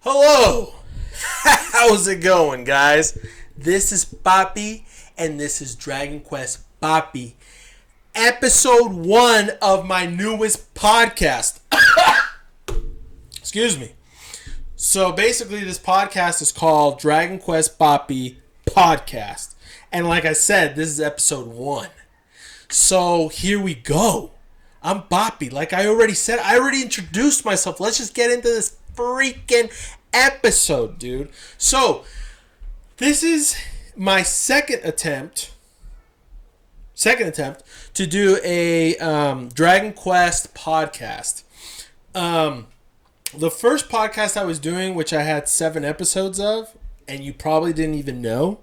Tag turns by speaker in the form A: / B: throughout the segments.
A: Hello! How's it going, guys? This is Papi, and this is Dragon Quest Papi. Episode 1 of my newest podcast. Excuse me. So basically, this podcast is called Dragon Quest Papi Podcast. And like I said, this is episode 1. So here we go. I'm Papi. Like I already said, I already introduced myself. Let's just get into this freaking episode, dude. So, this is my second attempt to do a Dragon Quest podcast. The first podcast I was doing, which I had 7 episodes of, and you probably didn't even know,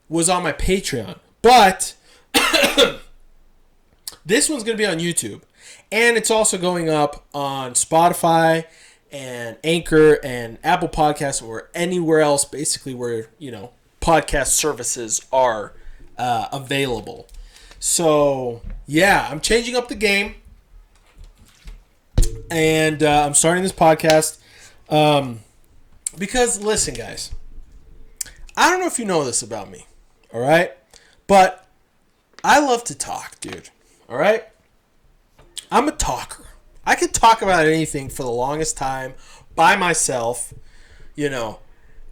A: was on my Patreon. But this one's going to be on YouTube. And it's also going up on Spotify and Anchor and Apple Podcasts or anywhere else basically where, podcast services are available. So, yeah, I'm changing up the game. And I'm starting this podcast because, listen, guys, I don't know if you know this about me, all right? But I love to talk, dude, all right? I'm a talker. I could talk about anything for the longest time by myself,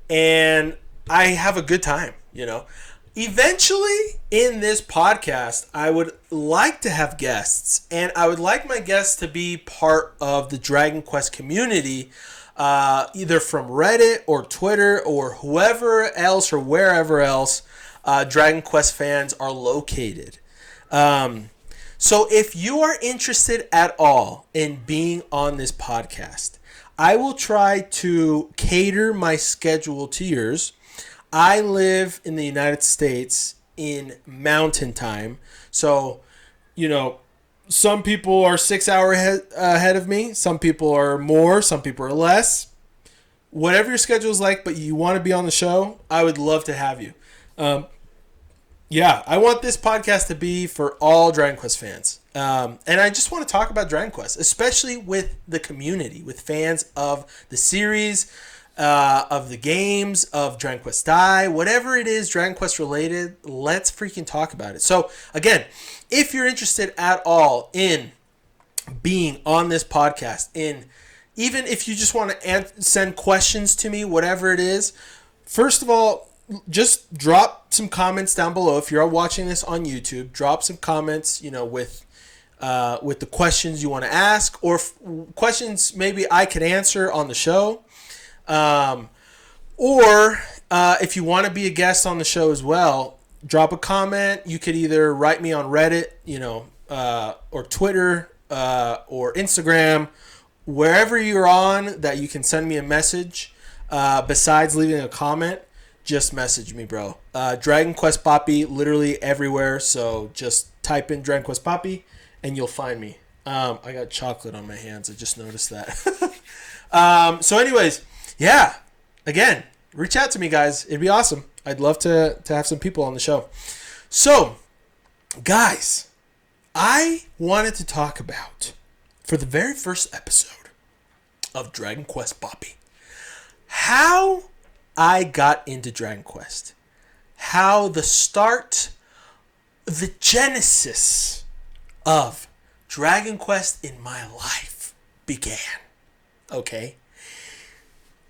A: and I have a good time, Eventually, in this podcast, I would like to have guests, and I would like my guests to be part of the Dragon Quest community, either from Reddit or Twitter or whoever else or wherever else Dragon Quest fans are located. So if you are interested at all in being on this podcast, I will try to cater my schedule to yours. I live in the United States in mountain time. So, some people are 6 hours ahead of me. Some people are more. Some people are less. Whatever your schedule is like, but you want to be on the show, I would love to have you. Yeah, I want this podcast to be for all Dragon Quest fans. And I just want to talk about Dragon Quest, especially with the community, with fans of the series, of the games, of Dragon Quest Die, whatever it is Dragon Quest related, let's freaking talk about it. So, again, if you're interested at all in being on this podcast, even if you just want to send questions to me, whatever it is, first of all, just drop some comments down below. If you're watching this on YouTube, drop some comments, with the questions you want to ask, or questions maybe I could answer on the show. Or if you want to be a guest on the show as well, drop a comment. You could either write me on Reddit, or Twitter, or Instagram, wherever you're on that you can send me a message. Besides leaving a comment, just message me, bro. Dragon Quest Papi, literally everywhere. So just type in Dragon Quest Papi, and you'll find me. I got chocolate on my hands. I just noticed that. So anyways, yeah. Again, reach out to me, guys. It'd be awesome. I'd love to have some people on the show. So, guys, I wanted to talk about, for the very first episode of Dragon Quest Papi, how I got into Dragon Quest. How the genesis of Dragon Quest in my life began. Okay?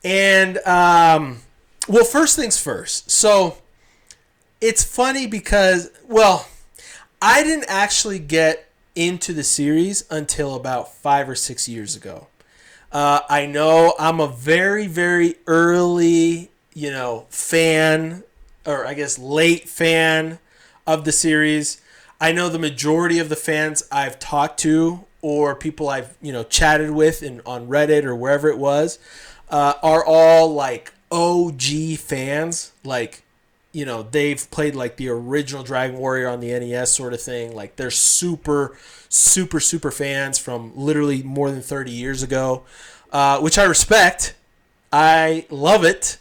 A: And, well, first things first. So, it's funny because, I didn't actually get into the series until about 5 or 6 years ago. I know I'm a very, very early, fan, or I guess late fan of the series. I know the majority of the fans I've talked to or people I've, chatted with on Reddit or wherever it was, are all like OG fans. Like, they've played like the original Dragon Warrior on the NES sort of thing. Like they're super, super, super fans from literally more than 30 years ago, which I respect. I love it.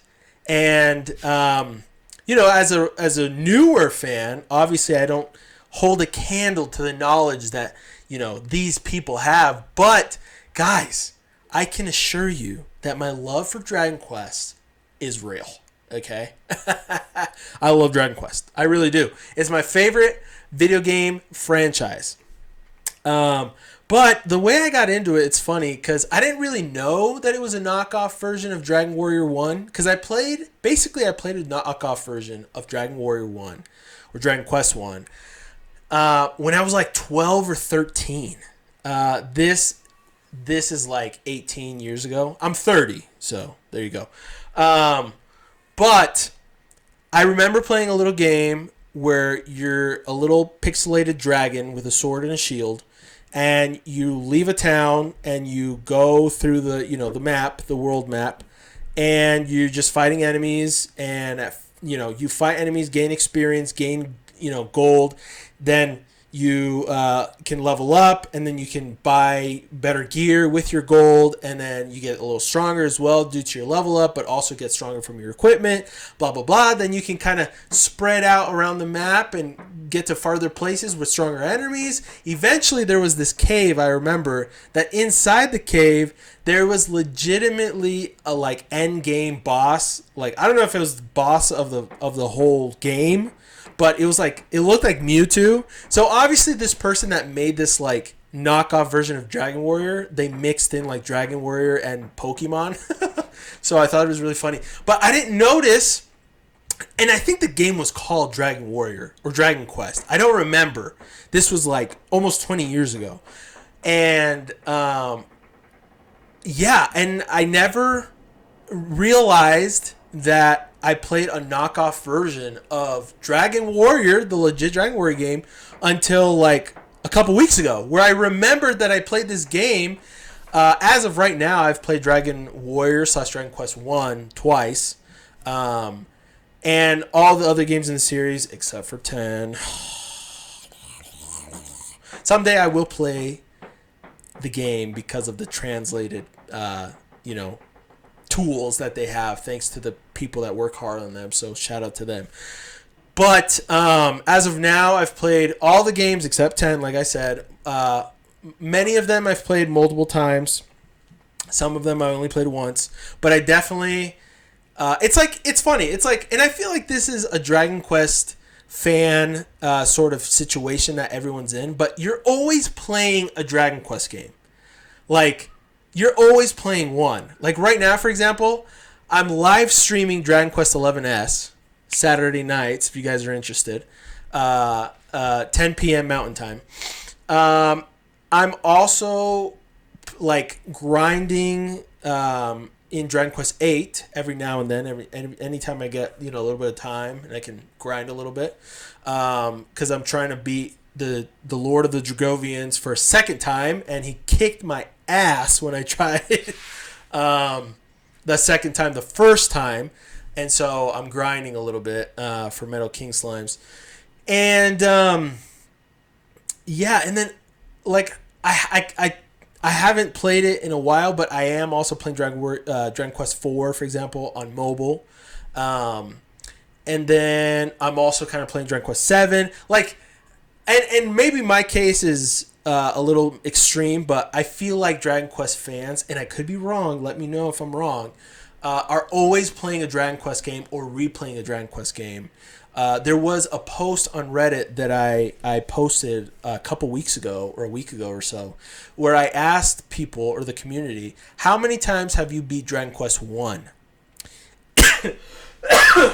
A: And, as a newer fan, obviously I don't hold a candle to the knowledge that, these people have. But, guys, I can assure you that my love for Dragon Quest is real. Okay? I love Dragon Quest. I really do. It's my favorite video game franchise. But the way I got into it, it's funny because I didn't really know that it was a knockoff version of Dragon Warrior 1. Because I played a knockoff version of Dragon Warrior 1 or Dragon Quest 1 when I was like 12 or 13. This is like 18 years ago. I'm 30, so there you go. But I remember playing a little game where you're a little pixelated dragon with a sword and a shield, and you leave a town and you go through the world map, and you're just fighting enemies, and you fight enemies, gain experience, gain gold, then you can level up, and then you can buy better gear with your gold, and then you get a little stronger as well due to your level up, but also get stronger from your equipment, blah, blah, blah. Then you can kind of spread out around the map and get to farther places with stronger enemies. Eventually, there was this cave, I remember, that inside the cave, there was legitimately a end game boss. I don't know if it was the boss of the whole game, but it looked like Mewtwo. So obviously this person that made this knockoff version of Dragon Warrior, they mixed in Dragon Warrior and Pokemon. So I thought it was really funny. But I didn't notice, and I think the game was called Dragon Warrior or Dragon Quest. I don't remember. This was almost 20 years ago. And and I never realized that I played a knockoff version of Dragon Warrior, the legit Dragon Warrior game, until a couple weeks ago, where I remembered that I played this game. As of right now, I've played Dragon Warrior / Dragon Quest 1 twice, and all the other games in the series except for 10. Someday I will play the game because of the translated, tools that they have, thanks to the people that work hard on them, so shout out to them. But as of now, I've played all the games except 10, like I said. Many of them I've played multiple times. Some of them I only played once. But I definitely... it's funny. And I feel like this is a Dragon Quest fan sort of situation that everyone's in, but you're always playing a Dragon Quest game. You're always playing one. Right now, for example, I'm live streaming Dragon Quest XI-S Saturday nights, if you guys are interested. 10 p.m. Mountain Time. I'm also, grinding in Dragon Quest VIII every now and then. Anytime I get, a little bit of time, and I can grind a little bit. Because I'm trying to beat the Lord of the Dragovians for a second time, and he kicked my ass when I tried the second time, the first time, and so I'm grinding a little bit for Metal King Slimes, and and then I haven't played it in a while, but I am also playing Dragon Quest 4, for example, on mobile, and then I'm also kind of playing Dragon Quest 7, and maybe my case is a little extreme, but I feel like Dragon Quest fans, and I could be wrong, let me know if I'm wrong, are always playing a Dragon Quest game or replaying a Dragon Quest game. There was a post on Reddit that I posted a couple weeks ago, or a week ago or so, where I asked people, or the community, how many times have you beat Dragon Quest 1?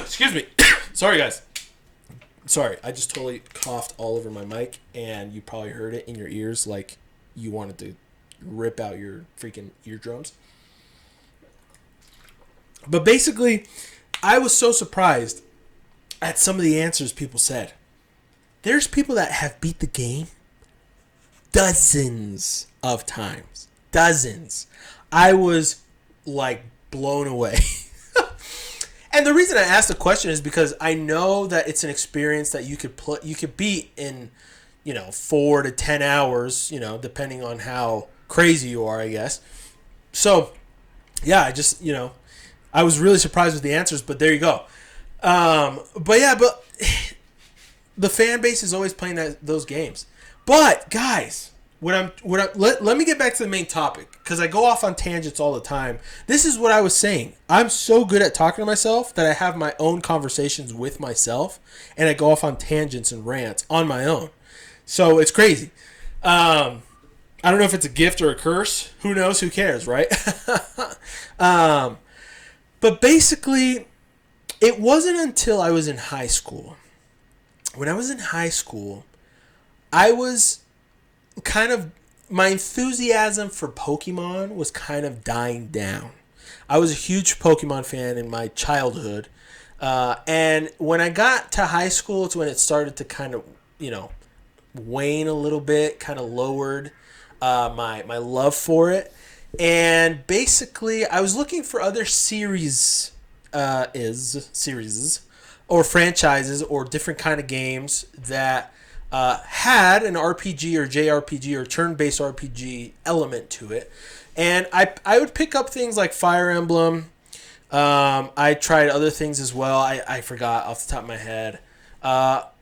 A: Excuse me. Sorry, guys. Sorry, I just totally coughed all over my mic, and you probably heard it in your ears like you wanted to rip out your freaking eardrums. But basically, I was so surprised at some of the answers people said. There's people that have beat the game dozens of times. Dozens. I was, blown away. And the reason I asked the question is because I know that it's an experience that you could beat in, 4 to 10 hours, depending on how crazy you are, I guess. So, yeah, I just, I was really surprised with the answers, but there you go. But the fan base is always playing those games. But, guys, let me get back to the main topic because I go off on tangents all the time. This is what I was saying. I'm so good at talking to myself that I have my own conversations with myself, and I go off on tangents and rants on my own. So it's crazy. I don't know if it's a gift or a curse. Who knows? Who cares, right? But basically, it wasn't until I was in high school. When I was in high school, I was kind of, my enthusiasm for Pokemon was kind of dying down. I was a huge Pokemon fan in my childhood. And when I got to high school, it's when it started to kind of, wane a little bit, kind of lowered my love for it. And basically, I was looking for other series or franchises or different kind of games that had an RPG or JRPG or turn-based RPG element to it. And I would pick up things like Fire Emblem. I tried other things as well. I forgot off the top of my head.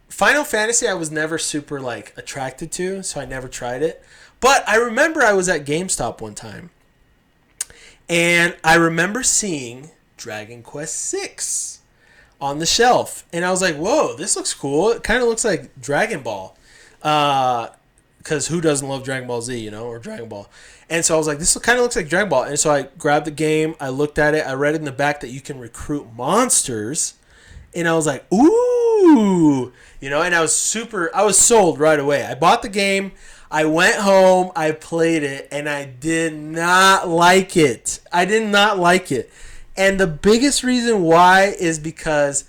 A: Final Fantasy I was never super attracted to, so I never tried it. But I remember I was at GameStop one time, and I remember seeing Dragon Quest VI on the shelf. And I was like, whoa, this looks cool. It kind of looks like Dragon Ball. Because who doesn't love Dragon Ball Z, or Dragon Ball? And so I was like, this kind of looks like Dragon Ball. And so I grabbed the game. I looked at it. I read in the back that you can recruit monsters. And I was like, ooh. And I was sold right away. I bought the game. I went home, I played it, and I did not like it. I did not like it. And the biggest reason why is because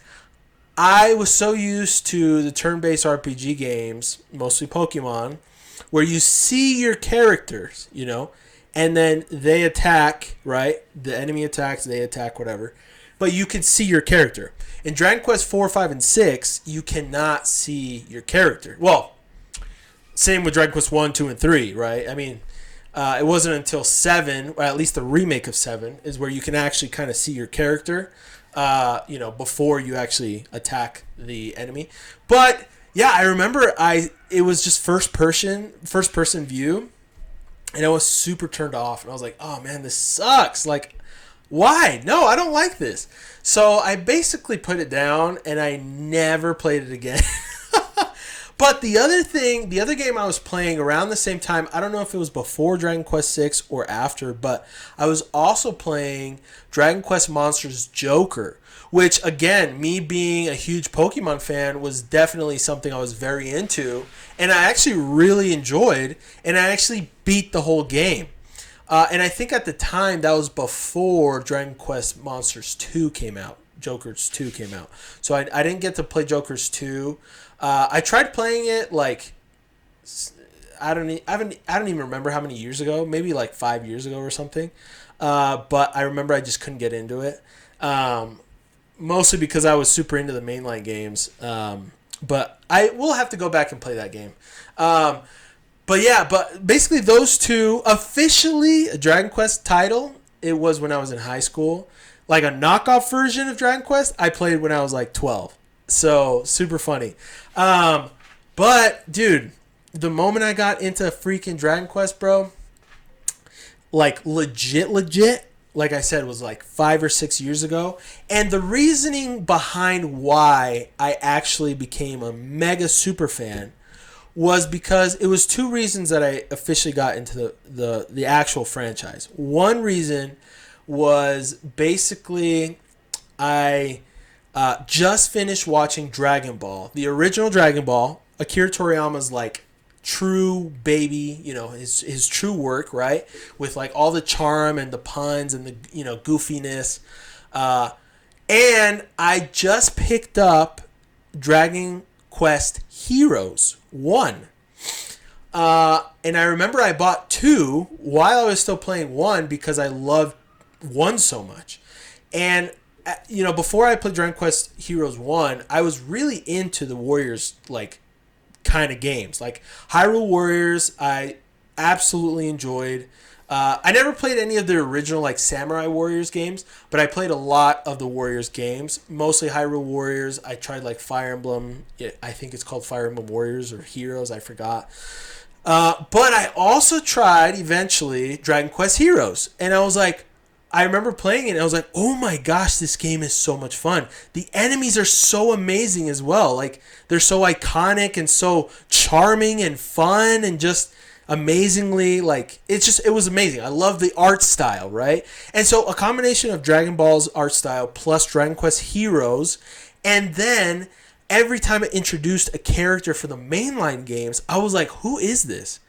A: I was so used to the turn-based RPG games, mostly Pokemon, where you see your characters, and then they attack, right? The enemy attacks, they attack, whatever. But you can see your character. In Dragon Quest 4, 5, and 6, you cannot see your character. Well, same with Dragon Quest 1, 2, and 3, right? I mean, it wasn't until 7, or at least the remake of 7, is where you can actually kind of see your character, before you actually attack the enemy. But, yeah, I remember it was just first person view, and I was super turned off. And I was like, oh, man, this sucks. Why? No, I don't like this. So I basically put it down, and I never played it again. But the other game I was playing around the same time, I don't know if it was before Dragon Quest VI or after, but I was also playing Dragon Quest Monsters Joker, which, again, me being a huge Pokemon fan, was definitely something I was very into, and I actually really enjoyed, and I actually beat the whole game. And I think at the time, that was before Dragon Quest Monsters 2 came out. Joker's 2 came out. So I didn't get to play Joker's 2. I tried playing it I don't even remember how many years ago, maybe 5 years ago or something. But I remember I just couldn't get into it. Mostly because I was super into the mainline games. But I will have to go back and play that game. But basically those two, officially a Dragon Quest title, it was when I was in high school. A knockoff version of Dragon Quest, I played when I was 12. So, super funny. But, dude, the moment I got into freaking Dragon Quest, bro, legit, like I said, was 5 or 6 years ago. And the reasoning behind why I actually became a mega super fan was because it was two reasons that I officially got into the actual franchise. One reason was basically I just finished watching Dragon Ball, the original Dragon Ball, Akira Toriyama's true baby, his true work, right? With all the charm and the puns and the goofiness. And I just picked up Dragon Quest Heroes 1. And I remember I bought 2 while I was still playing 1 because I loved 1 so much. And before I played Dragon Quest Heroes 1, I was really into the Warriors kind of games. Hyrule Warriors, I absolutely enjoyed. I never played any of the original Samurai Warriors games, but I played a lot of the Warriors games, mostly Hyrule Warriors. I tried Fire Emblem. I think it's called Fire Emblem Warriors or Heroes. I forgot. But I also tried eventually Dragon Quest Heroes, and I was like, I remember playing it, and I was like, oh my gosh, this game is so much fun. The enemies are so amazing as well. Like, they're so iconic and so charming and fun and just amazingly, like, it was amazing. I love the art style, right? And so a combination of Dragon Ball's art style plus Dragon Quest Heroes, and then every time it introduced a character for the mainline games, I was like, who is this?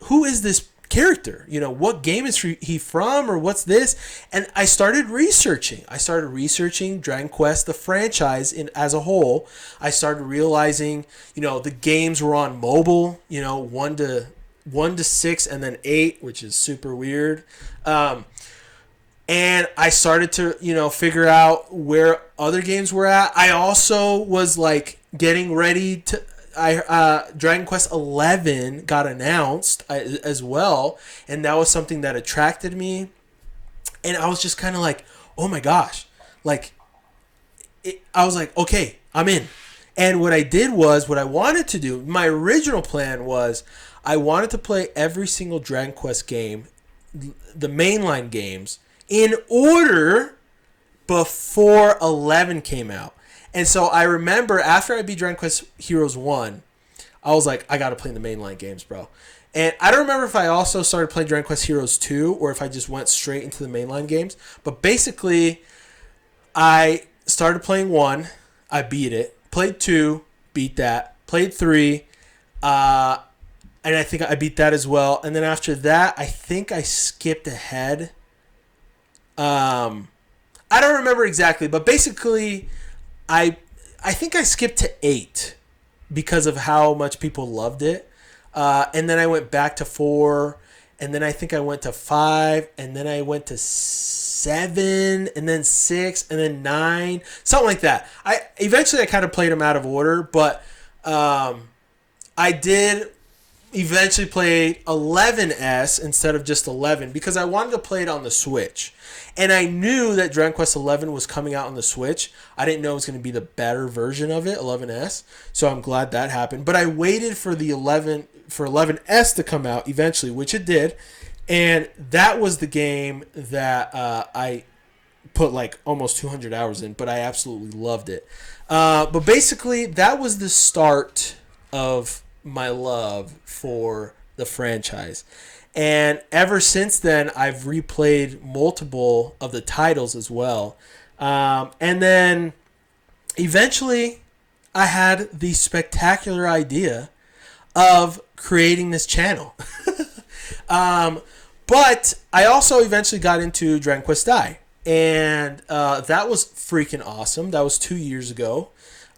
A: Who is this character? You know, what game is he from, or what's this? And I started researching. Dragon Quest, the franchise as a whole. I started realizing, you know, the games were on mobile, you know, 1 to 6 and then 8, which is super weird. And I started to, you know, figure out where other games were at. I also was like getting ready to. Dragon Quest 11 got announced as well, and that was something that attracted me. And I was just kind of like, oh my gosh, like, I was like, okay, I'm in. And what I did was, what I wanted to do, my original plan was, I wanted to play every single Dragon Quest game, the mainline games, in order before 11 came out. And so I remember after I beat Dragon Quest Heroes 1, I was like, I got to play the mainline games, bro. And I don't remember if I also started playing Dragon Quest Heroes 2 or if I just went straight into the mainline games. But basically, I started playing 1, I beat it. Played 2, beat that. Played 3, and I think I beat that as well. And then after that, I think I skipped ahead. I don't remember exactly, but basically, I think I skipped to 8 because of how much people loved it. And then I went back to 4, and then I think I went to 5, and then I went to 7, and then 6, and then 9, something like that. Eventually I kind of played them out of order, but I did eventually play 11S instead of just 11 because I wanted to play it on the Switch. And I knew that Dragon Quest 11 was coming out on the Switch. I didn't know it was going to be the better version of it, 11S. So I'm glad that happened. But I waited for 11S to come out eventually, which it did. And that was the game that I put like almost 200 hours in, but I absolutely loved it. But basically, that was the start of my love for the franchise. And ever since then, I've replayed multiple of the titles as well. And then eventually, I had the spectacular idea of creating this channel. But I also eventually got into Dragon Quest Dai. And that was freaking awesome. That was 2 years ago.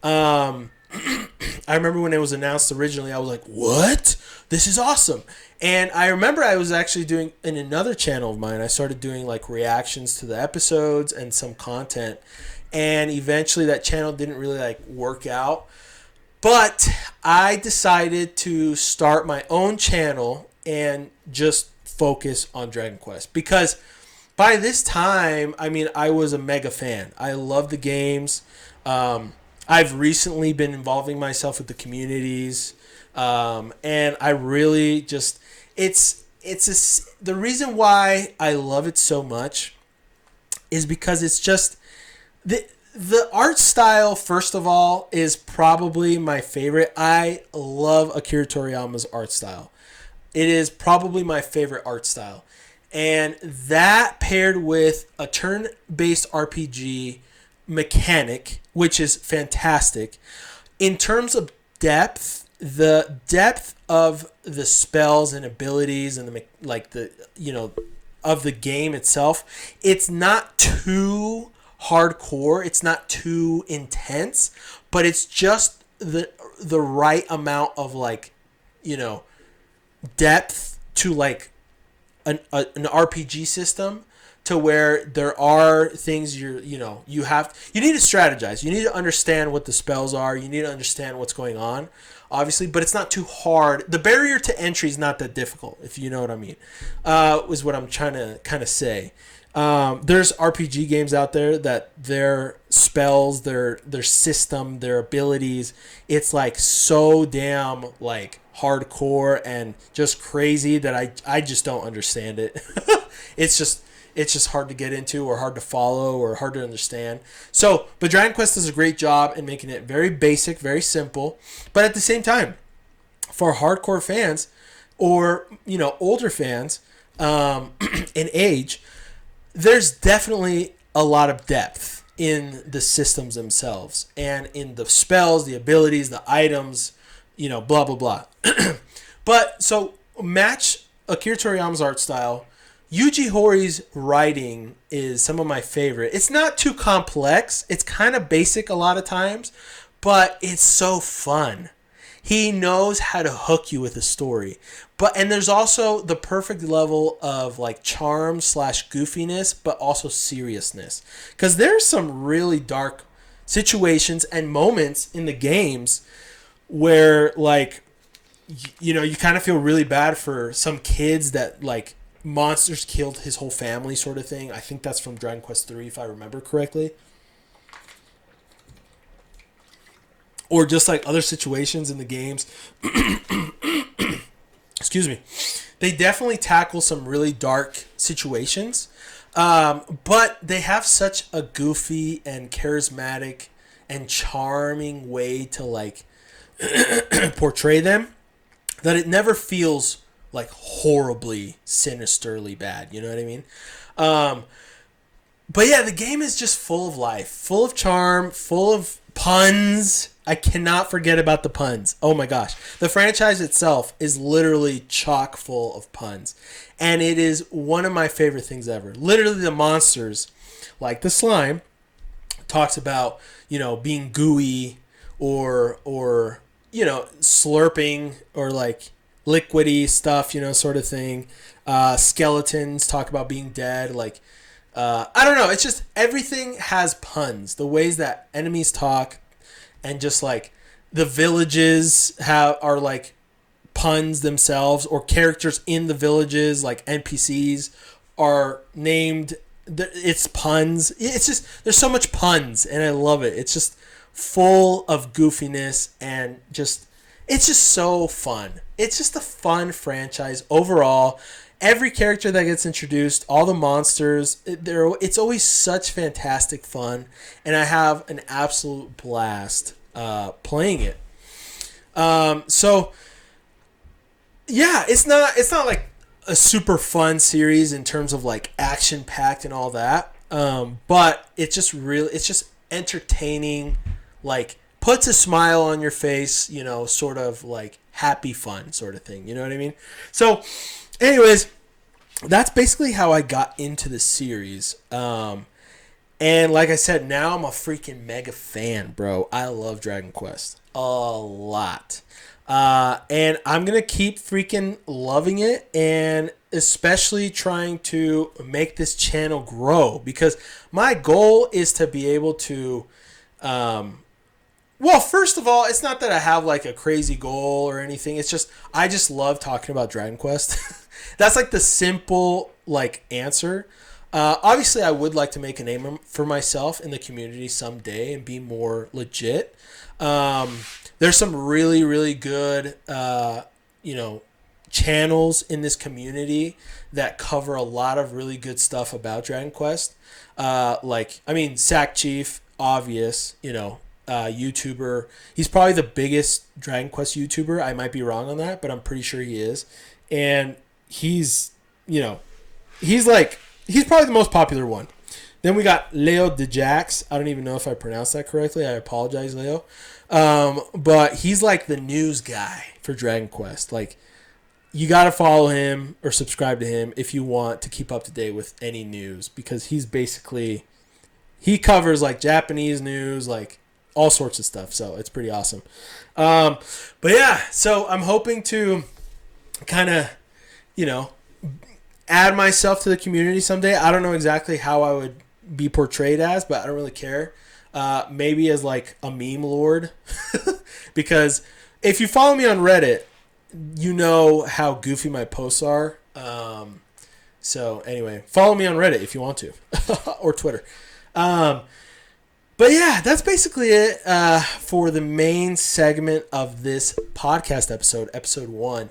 A: I remember when it was announced originally, I was like, what? This is awesome. And I remember I was actually doing, in another channel of mine, I started doing like reactions to the episodes and some content. And eventually that channel didn't really like work out. But I decided to start my own channel and just focus on Dragon Quest. Because by this time, I mean, I was a mega fan. I love the games. I've recently been involving myself with the communities, and I really just the reason why I love it so much is because it's just the art style. First of all, is probably my favorite. I love Akira Toriyama's art style. It is probably my favorite art style, and that paired with a turn-based RPG mechanic, which is fantastic. In terms of depth, the depth of the spells and abilities and of the game itself, it's not too hardcore, it's not too intense, but it's just the right amount of depth to like an RPG system, to where there are things you need to strategize. You need to understand what the spells are. You need to understand what's going on, obviously, but it's not too hard. The barrier to entry is not that difficult, if you know what I mean, is what I'm trying to kind of say. There's RPG games out there that their spells, their system, their abilities, it's like so damn like hardcore and just crazy that I just don't understand it. it's just it's just hard to get into or hard to follow or hard to understand. So, but Dragon Quest does a great job in making it very basic, very simple, but at the same time, for hardcore fans or older fans in age, there's definitely a lot of depth in the systems themselves and in the spells, the abilities, the items, blah blah blah. But so match Akira Toriyama's art style. Yuji Horí's writing is some of my favorite. It's not too complex. It's kind of basic a lot of times, but it's so fun. He knows how to hook you with a story. And there's also the perfect level of like charm / goofiness, but also seriousness. Because there's some really dark situations and moments in the games where like, you kind of feel really bad for some kids that like monsters killed his whole family sort of thing. I think that's from Dragon Quest 3 if I remember correctly. Or just like other situations in the games. Excuse me. They definitely tackle some really dark situations. But they have such a goofy and charismatic and charming way to like portray them that it never feels like horribly sinisterly bad. You know what I mean? But yeah, the game is just full of life, full of charm, full of puns. I cannot forget about the puns. Oh my gosh. The franchise itself is literally chock full of puns. And it is one of my favorite things ever. Literally the monsters, like the slime, talks about, being gooey or slurping or like liquidy stuff, sort of thing. Skeletons talk about being dead. Like, I don't know. It's just everything has puns. The ways that enemies talk and just like the villages are like puns themselves, or characters in the villages like NPCs are named. It's puns. It's just there's so much puns and I love it. It's just full of goofiness and it's just so fun. It's just a fun franchise overall. Every character that gets introduced, all the monsters, it's always such fantastic fun, and I have an absolute blast playing it. So yeah, it's not like a super fun series in terms of like action packed and all that, but it's just entertaining, like puts a smile on your face, sort of like happy fun sort of thing. You know what I mean? So anyways, that's basically how I got into the series. And like I said, now I'm a freaking mega fan, bro. I love Dragon Quest a lot. And I'm going to keep freaking loving it, and especially trying to make this channel grow, because my goal is to be able to... well, first of all, it's not that I have like a crazy goal or anything. It's just I just love talking about Dragon Quest. That's like the simple like answer. Obviously, I would like to make a name for myself in the community someday and be more legit. There's some really, really good, channels in this community that cover a lot of really good stuff about Dragon Quest. Sack Chief, obvious, YouTuber. He's probably the biggest Dragon Quest YouTuber. I might be wrong on that, but I'm pretty sure he is. And he's probably the most popular one. Then we got Leo DeJax. I don't even know if I pronounced that correctly. I apologize, Leo. But he's like the news guy for Dragon Quest. Like, you got to follow him or subscribe to him if you want to keep up to date with any news, because he covers like Japanese news, like all sorts of stuff. So it's pretty awesome. But yeah, so I'm hoping to kind of, add myself to the community someday. I don't know exactly how I would be portrayed as, but I don't really care. Maybe as like a meme lord, because if you follow me on Reddit, you know how goofy my posts are. So anyway, follow me on Reddit if you want to, or Twitter. But yeah, that's basically it for the main segment of this podcast episode, episode 1.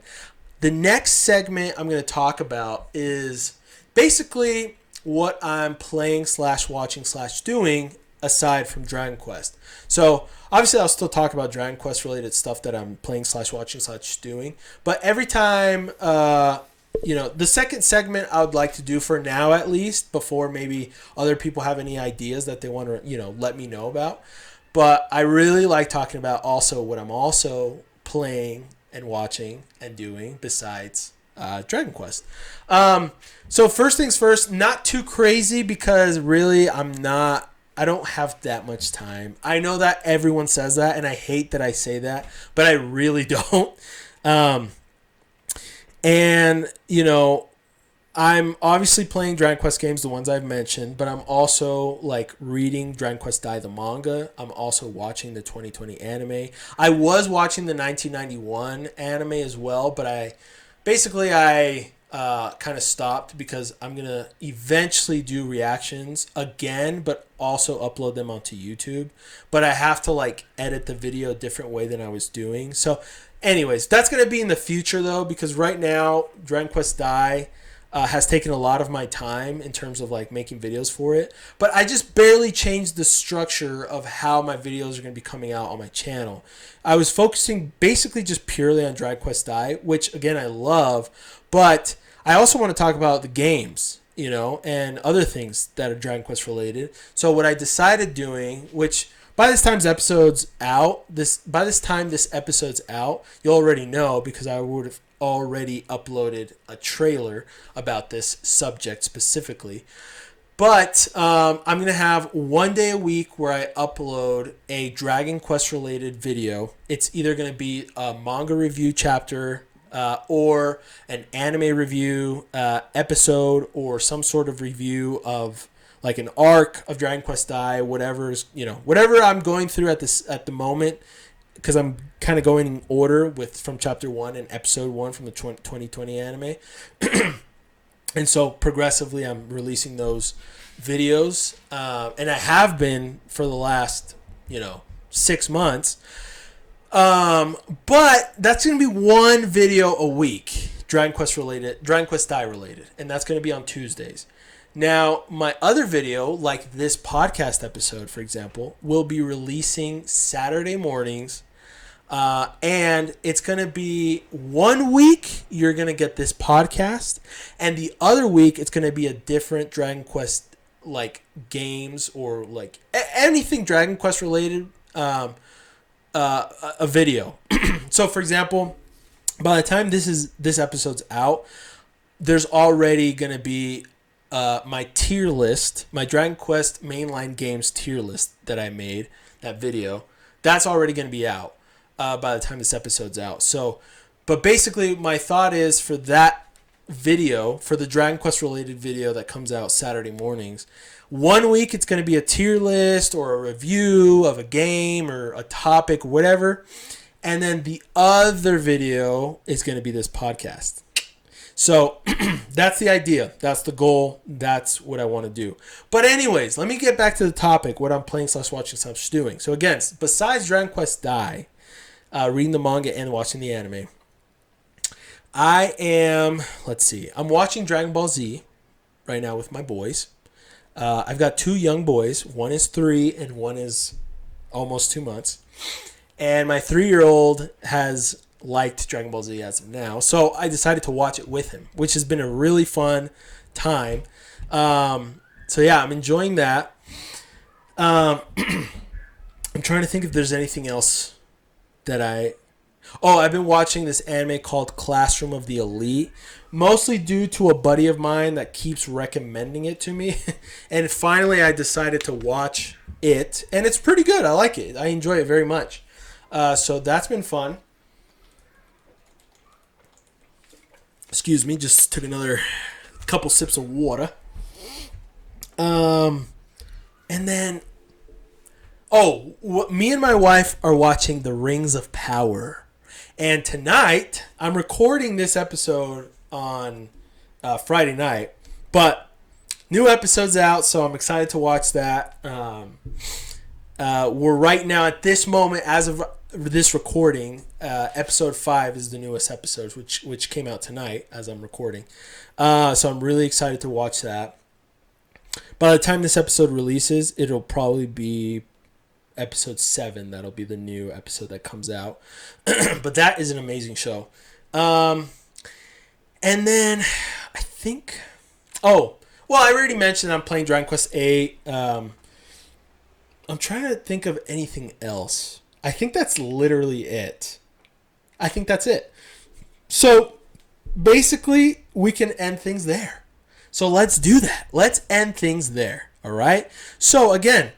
A: The next segment I'm going to talk about is basically what I'm playing / watching / doing aside from Dragon Quest. So obviously I'll still talk about Dragon Quest related stuff that I'm playing / watching / doing. But every time, the second segment I would like to do for now at least, before maybe other people have any ideas that they want to, let me know about. But I really like talking about also what I'm also playing and watching and doing besides Dragon Quest. So first things first, not too crazy because really I don't have that much time. I know that everyone says that and I hate that I say that, but I really don't. And, I'm obviously playing Dragon Quest games, the ones I've mentioned, but I'm also reading Dragon Quest Dai, the manga. I'm also watching the 2020 anime. I was watching the 1991 anime as well, but I kind of stopped because I'm going to eventually do reactions again, but also upload them onto YouTube. But I have to edit the video a different way than I was doing. So anyways, that's going to be in the future though, because right now Dragon Quest Dai has taken a lot of my time in terms of making videos for it. But I just barely changed the structure of how my videos are going to be coming out on my channel. I was focusing basically just purely on Dragon Quest Dai, which again I love, but I also want to talk about the games, and other things that are Dragon Quest related. So what I decided doing, which by this time this episode's out, you'll already know because I would have already uploaded a trailer about this subject specifically. But I'm going to have one day a week where I upload a Dragon Quest related video. It's either going to be a manga review chapter or an anime review episode, or some sort of review of an arc of Dragon Quest Dai, whatever I'm going through at the moment, because I'm kind of going in order from chapter 1 and episode 1 from the 2020 anime. And so progressively I'm releasing those videos, and I have been for the last 6 months. But that's going to be one video a week, Dragon Quest Dai related, and that's going to be on Tuesdays. Now, my other video, like this podcast episode, for example, will be releasing Saturday mornings, and it's going to be 1 week you're going to get this podcast, and the other week it's going to be a different Dragon Quest games or anything Dragon Quest related, a video. So for example, by the time this episode's out, there's already going to be my tier list, my Dragon Quest mainline games tier list that I made, that video, that's already going to be out by the time this episode's out. So, but basically my thought is for that video, for the Dragon Quest related video that comes out Saturday mornings, 1 week it's going to be a tier list or a review of a game or a topic, whatever. And then the other video is going to be this podcast. So that's the idea. That's the goal. That's what I want to do. But anyways, let me get back to the topic, what I'm playing / watching / doing. So again, besides Dragon Quest Dai, reading the manga and watching the anime, I'm watching Dragon Ball Z right now with my boys. I've got 2 young boys. One is 3 and one is almost 2 months. And my 3-year-old has liked Dragon Ball Z as of now. So I decided to watch it with him, which has been a really fun time. So yeah, I'm enjoying that. I'm trying to think if there's anything else that I've been watching this anime called Classroom of the Elite, mostly due to a buddy of mine that keeps recommending it to me. And finally I decided to watch it, and it's pretty good. I like it. I enjoy it very much. So that's been fun. Excuse me, just took another couple sips of water. And then, me and my wife are watching The Rings of Power. And tonight, I'm recording this episode on Friday night. But new episode's out, so I'm excited to watch that. We're right now at this moment, as of this recording, episode 5 is the newest episode, which came out tonight as I'm recording. So I'm really excited to watch that. By the time this episode releases, it'll probably be episode 7. That'll be the new episode that comes out. But that is an amazing show. And then I think... Oh, well, I already mentioned I'm playing Dragon Quest VIII. I'm trying to think of anything else. I think that's literally it. I think that's it. So, basically, we can end things there. So, let's do that. Let's end things there. All right? So, again,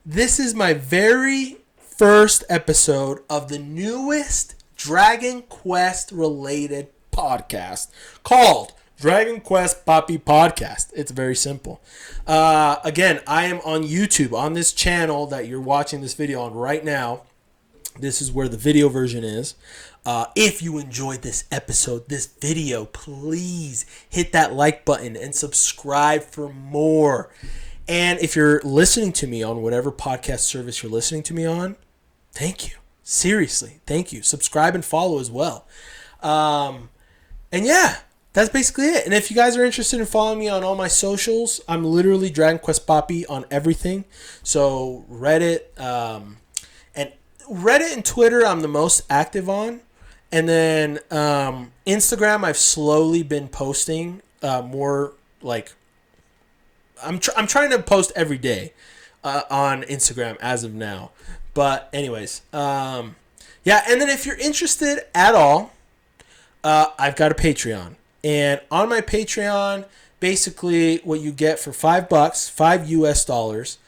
A: this is my very first episode of the newest Dragon Quest related podcast called Dragon Quest Papi Podcast. It's very simple. Again, I am on YouTube on this channel that you're watching this video on right now. This is where the video version is. If you enjoyed this episode, this video, please hit that like button and subscribe for more. And if you're listening to me on whatever podcast service you're listening to me on, thank you. Seriously, thank you. Subscribe and follow as well. And yeah, that's basically it. And if you guys are interested in following me on all my socials, I'm literally Dragon Quest Papi on everything. So Reddit and Twitter, I'm the most active on. And then Instagram, I've slowly been posting more like... I'm trying to post every day on Instagram as of now. But anyways, yeah. And then if you're interested at all, I've got a Patreon. And on my Patreon, basically what you get for $5, $5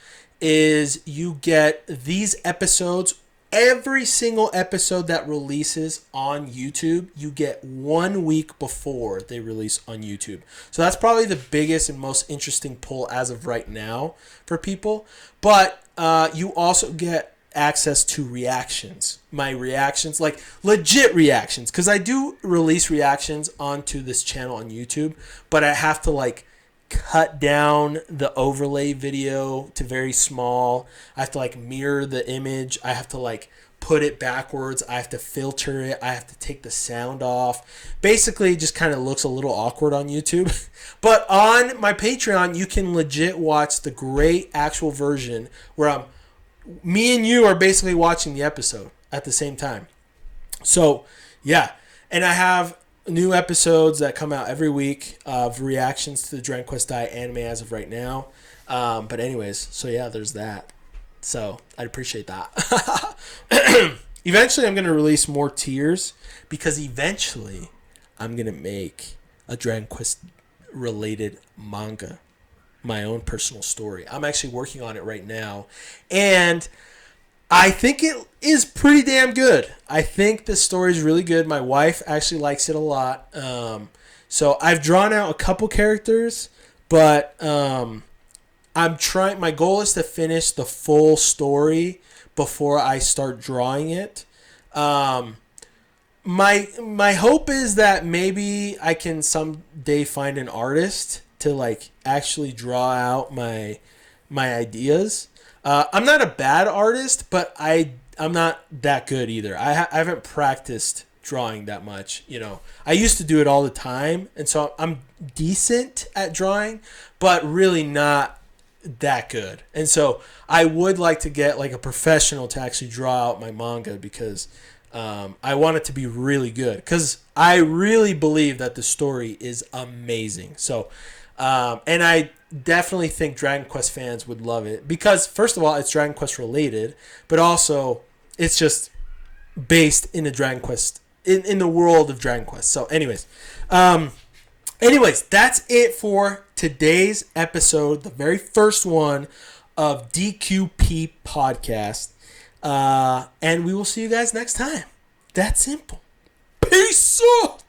A: is you get these episodes. Every single episode that releases on YouTube, you get 1 week before they release on YouTube. So that's probably the biggest and most interesting pull as of right now for people. But you also get access to reactions. My reactions, like legit reactions. Because I do release reactions onto this channel on YouTube. But I have to like cut down the overlay video to very small. I have to like mirror the image. I have to like put it backwards. I have to filter it. I have to take the sound off. Basically, it just kind of looks a little awkward on YouTube. But on my Patreon, you can legit watch the great actual version where me and you are basically watching the episode at the same time. So, yeah. And I have new episodes that come out every week of reactions to the Dragon Quest Die anime as of right now. But anyways, so yeah, there's that. So I'd appreciate that. Eventually, I'm going to release more tiers because eventually I'm going to make a Dragon Quest related manga. My own personal story. I'm actually working on it right now. And I think it is pretty damn good. I think the story is really good. My wife actually likes it a lot. So I've drawn out a couple characters, but I'm trying. My goal is to finish the full story before I start drawing it. My hope is that maybe I can someday find an artist to like actually draw out my ideas. I'm not a bad artist, but I'm not that good either. I haven't practiced drawing that much. You know, I used to do it all the time, and so I'm decent at drawing, but really not that good. And so I would like to get like a professional to actually draw out my manga because I want it to be really good because I really believe that the story is amazing. So, and I definitely think Dragon Quest fans would love it because first of all, it's Dragon Quest related, but also it's just based in the Dragon Quest, in the world of Dragon Quest. So anyways, that's it for today's episode, the very first one of DQP Podcast. And we will see you guys next time. That's simple. Peace out.